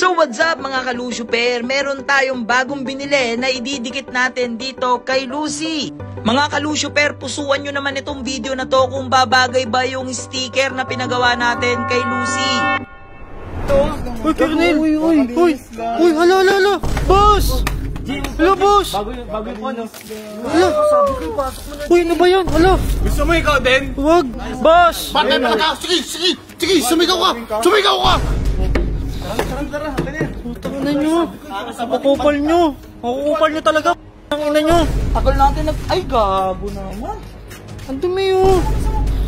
So what's up mga kalusyuper, meron tayong bagong binili na ididikit natin dito kay Lucy. Mga kalusyuper, pusuan nyo naman itong video na to kung babagay ba yung sticker na pinagawa natin kay Lucy. Uy, Colonel! Uy, hala! Boss! Hala, boss! Bago yung ano. Hala! Uy, ano ba yan? Hala! Gusto mo ikaw din? Huwag! Boss! Bakit talaga? Sige, sumigaw ka! Sumigaw ka! Tara, Putang ina nyo! Makukupal nyo! Makukupal nyo talaga! Putang ina nyo! Tagal natin ay gago naman. Ang dumi oh!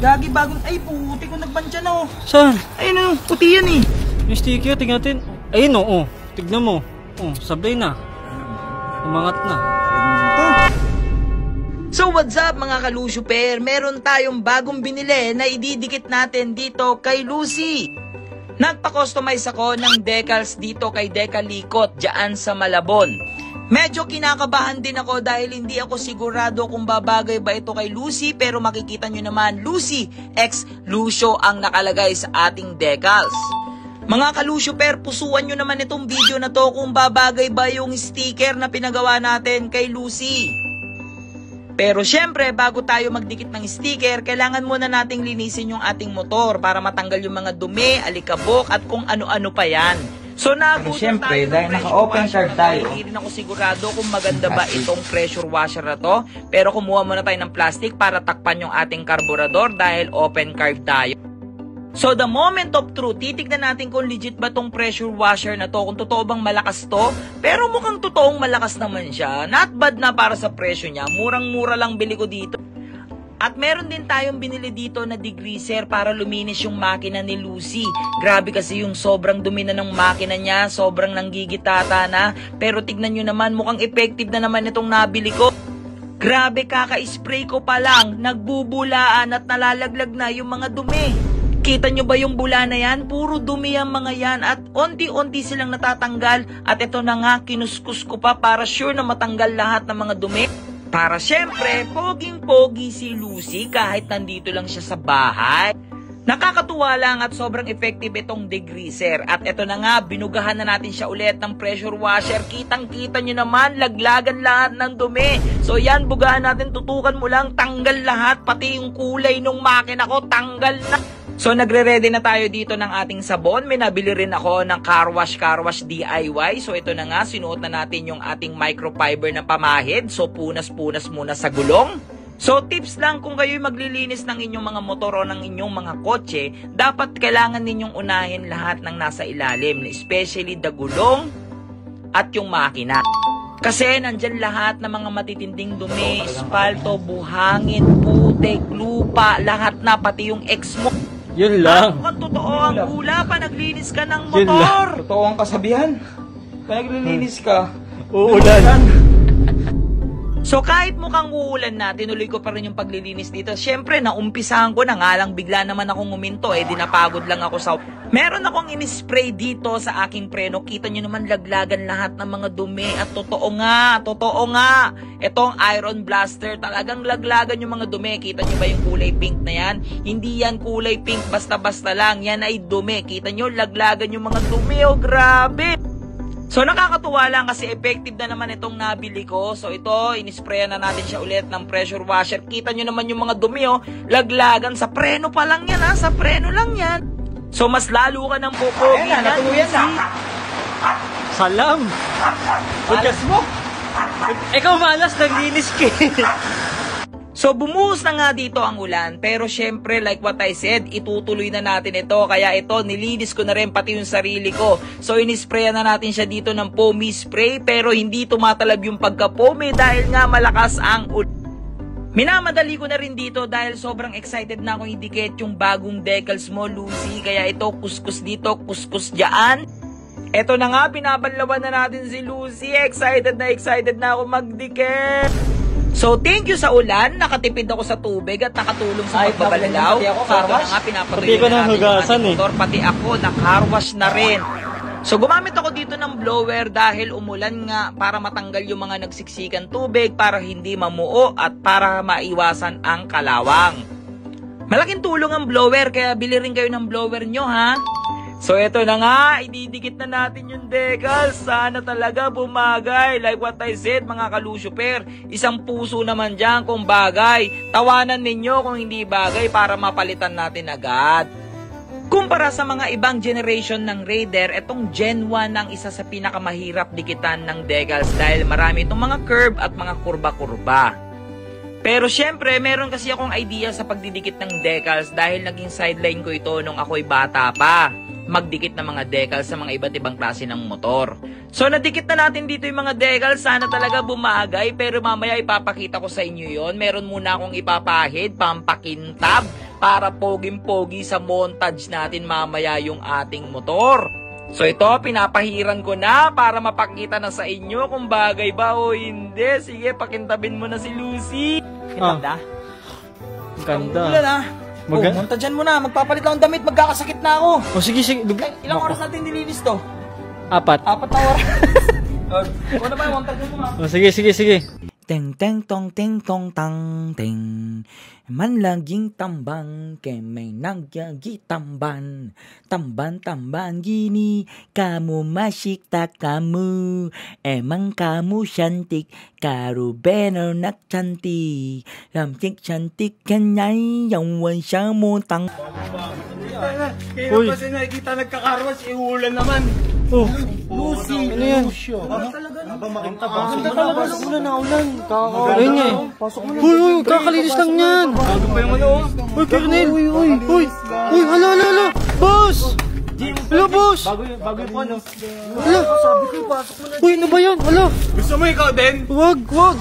Gagi bagong, ay puti ko nagbansya na oh. Saan? Ayun oh, puti yan eh. Yung sticker, tingnan natin. Ayun oh, tignan mo. Oh, sablay na. Umangat na. So what's up mga kalusyuper, meron tayong bagong binili na ididikit natin dito kay Lucy. Nagpa-customize ako ng decals dito kay Decalikot dyan sa Malabon. Medyo kinakabahan din ako dahil hindi ako sigurado kung babagay ba ito kay Lucy, pero makikita nyo naman Lucy x Lucio ang nakalagay sa ating decals. Mga kalusyuper, pusuan nyo naman itong video na to kung babagay ba yung sticker na pinagawa natin kay Lucy. Pero syempre, bago tayo magdikit ng sticker, kailangan muna nating linisin yung ating motor para matanggal yung mga dumi, alikabok at kung ano-ano pa yan. So nagutom tayo ng naka-open card tayo. Hindi rin ako sigurado kung maganda ba itong pressure washer na to. Pero kumuha muna tayo ng plastic para takpan yung ating karburador dahil open carb tayo. So the moment of truth, titignan natin kung legit ba tong pressure washer na to, kung totoo bang malakas to. Pero mukhang totoong malakas naman siya. Not bad na para sa presyo niya. Murang-mura lang bili ko dito. At meron din tayong binili dito na degreaser para luminis yung makina ni Lucy. Grabe kasi yung sobrang dumi na ng makina niya, sobrang nanggigitata na. Pero tignan nyo naman, mukhang effective na naman itong nabili ko. Grabe, kaka-spray ko pa lang, nagbubulaan at nalalaglag na yung mga dumi. Kita nyo ba yung bula na yan? Puro dumi ang mga yan at onti-onti silang natatanggal. At ito na nga, kinuskus ko pa para sure na matanggal lahat ng mga dumi. Para syempre, poging-pogi si Lucy kahit nandito lang siya sa bahay. Nakakatuwa lang at sobrang effective itong degreaser. At ito na nga, binugahan na natin siya ulit ng pressure washer. Kitang-kita nyo naman, laglagan lahat ng dumi. So yan, bugahan natin, tutukan mo lang, tanggal lahat. Pati yung kulay ng makina ko, tanggal na. So nagre-ready na tayo dito ng ating sabon. May nabili rin ako ng car wash DIY. So ito na nga, sinuot na natin yung ating microfiber na pamahid. So punas-punas muna sa gulong. So tips lang, kung kayo'y maglilinis ng inyong mga motor o ng inyong mga kotse, dapat kailangan ninyong unahin lahat ng nasa ilalim, especially the gulong at yung makina. Kasi nandyan lahat ng mga matitinding dumi, espalto, buhangin, putik, lupa, lahat na, pati yung ex mo. Yun lang. Mukhang totoo ang hula pa, naglinis ka ng motor. Totoo ang kasabihan. Kaya naglilinis ka. Uulan. So kahit mukhang uulan na, tinuloy ko pa rin yung paglilinis dito. Siyempre, naumpisahan ko na nga lang, bigla naman akong uminto. Di napagod lang ako sa... Meron akong in-spray dito sa aking preno. Kita nyo naman, laglagan lahat ng mga dumi. At totoo nga. Itong iron blaster, talagang laglagan yung mga dumi. Kita nyo ba yung kulay pink na yan? Hindi yan kulay pink basta-basta lang. Yan ay dumi. Kita nyo, laglagan yung mga dumi. Oh, grabe! So nakakatuwa lang kasi effective na naman itong nabili ko. So ito, inisprayan na natin siya ulit ng pressure washer. Kita nyo naman yung mga dumi oh, laglagan. Sa preno pa lang yan ha, sa preno lang yan. So mas lalo ka ng pupogi yan. Natuluyan na. Salam. Bukas mo. Ikaw malas, naglinis ka. So bumuhos na nga dito ang ulan, pero syempre like what I said, itutuloy na natin ito. Kaya ito, nilinis ko na rin pati yung sarili ko. So inisprayan na natin siya dito ng foamy spray, pero hindi tumatalab yung pagka-foamy dahil nga malakas ang ulan. Minamadali ko na rin dito dahil sobrang excited na akong idikit yung bagong decals mo, Lucy. Kaya ito, kuskus dito, kuskus dyan. Ito na nga, pinabanlawan na natin si Lucy. Excited na ako magdikit. So, thank you sa ulan. Nakatipid ako sa tubig at nakatulong sa pagbabalalaw. So, ito na nga, pinapatuloy na natin yung ating motor. Pati ako, nakarwash na rin. So, gumamit ako dito ng blower dahil umulan nga para matanggal yung mga nagsiksikan tubig, para hindi mamuo at para maiwasan ang kalawang. Malaking tulong ang blower, kaya bili rin kayo ng blower nyo ha. So eto na nga, ididikit na natin yung decals. Sana talaga bumagay. Like what I said mga kalusyuper, isang puso naman dyan kung bagay. Tawanan ninyo kung hindi bagay para mapalitan natin agad. Kumpara sa mga ibang generation ng Raider, itong Gen 1 ang isa sa pinakamahirap dikitan ng decals dahil marami itong mga curve at mga kurba-kurba. Pero syempre, meron kasi akong idea sa pagdidikit ng decals dahil naging sideline ko ito nung ako'y bata pa. Magdikit ng mga decals sa mga iba't ibang klase ng motor. So nadikit na natin dito yung mga decals, sana talaga bumagay, pero mamaya ipapakita ko sa inyo yon. Meron muna akong ipapahid, pampakintab, para poging-pogi sa montage natin mamaya yung ating motor. So ito, pinapahiran ko na para mapakita na sa inyo kung bagay ba o hindi. Sige, pakintabin mo na si Lucy. Kintab na? Ganda. Ulan ah. Montagean mo na, magpapalit lang ng damit, magkakasakit na ako. O sige, sige. Ilang oras natin nilinis to? 4. 4 na oras. Kung na ba yung montagean mo O sige, sige, sige. Teng teng tong teng tong tang teng. Man laging tambang kay may nagyagi tamban. Tamban tamban gini kamu masikta kamu. Emang kamu cantik karo bener nak cantik. Cantik kanyay yang wan siya mo tang. Kaya pa siya nakikita nagkakarwas, iulan naman. Oh, Lucy. ano yan? Ulan na ulan. Ayun niya eh. Uy, uy, kakalinis lang yan. Bago pa yung ano. Uy, Colonel. Uy, uy, uy. Uy, hala, hala, hala. Boss! Hala, boss! Bago yung ano. Hala. Uy, ano ba yan? Hala. Gusto mo ikaw din? Wag, wag.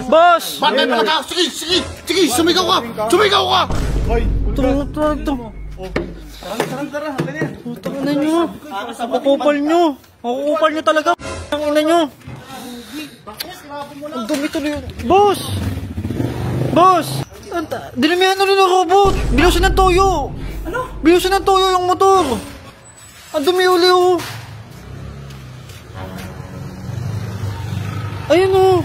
Boss! Batay talaga! Sige, sige! Sige, sumigaw ka! Sumigaw ka! Ito. Tara. Ano yan? Putang ina nyo. Makukupal nyo. Makukupal nyo talaga. Ang ina nyo. Ang dumi tuloy yun. Boss! Boss! Dinamihan na rin ang robot. Bilusin ng toyo. Ano? Bilusin ng toyo yung motor. Ang dumi uli oh. Ayun oh.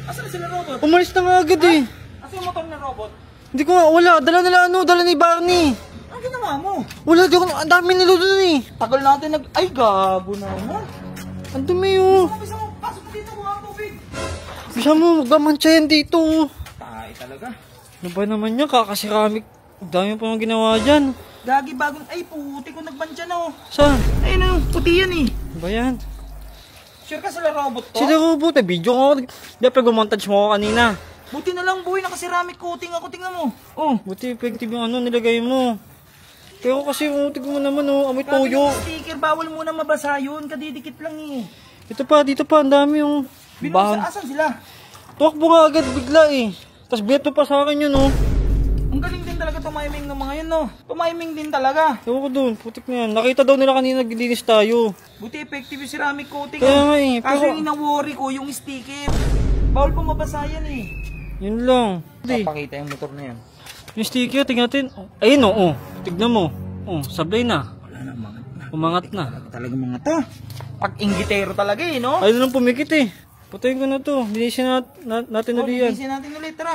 Asan na sila robot? Umalis na nga agad eh. Asan yung motor na robot? Hindi ko nga, wala. Dala ni Barney. Ang ginawa mo? Wala, ang dami nilo dun eh. Tagal natin Ay, gago naman. Ang dumi oh. Pasok mo dito, kuha ang tubig. Bisa mo, magmamantsa yan dito. Tay talaga. Ano ba naman yan? Kakasiramik. Ang dami pa mga ginawa dyan. Gagi bagong, ay puti ko nagbansya na oh. Saan? Ayun na yung puti yan eh. Ano ba yan? Sure ka sila robot to? Sila robot. Video ko. Di pa gumontage mo ako kanina. Buti na lang boy, nakaceramic coating ako, tingnan mo. Oh. Buti effective yung ano nilagay mo. Pero kasi tignan mo naman oh. Amoy toyo. Sticker, bawal muna mabasa yun, kadidikit lang eh. Ito pa, dito pa. Ang dami yung Binusa, asan sila? tuwakbo nga agad bigla eh. Tapos beto pa sa akin yun oh. Ang galing din talaga tumiming ng mga yun no. Tumiming din talaga. Ewan ko dun, putik na yan. Nakita daw nila kanina naglilinis tayo. Buti effective yung ceramic coating. Kaya nga eh, Kaso pero- yung ina-worry ko, yung sticker. Bawal pa mabasa yan eh. Yun lang. Papakita yung motor na yan. Yung sticker, tingnan natin. Ayun oh. Tignan mo. Oh, sablay na. Wala na, umangat na. Umangat na. Talaga mga to. Pag-inggitero talaga eh, no? Ayun lang pumikit eh. Patayin ko na to. Linisin natin ulit yan. Bilisin natin ulit, tara.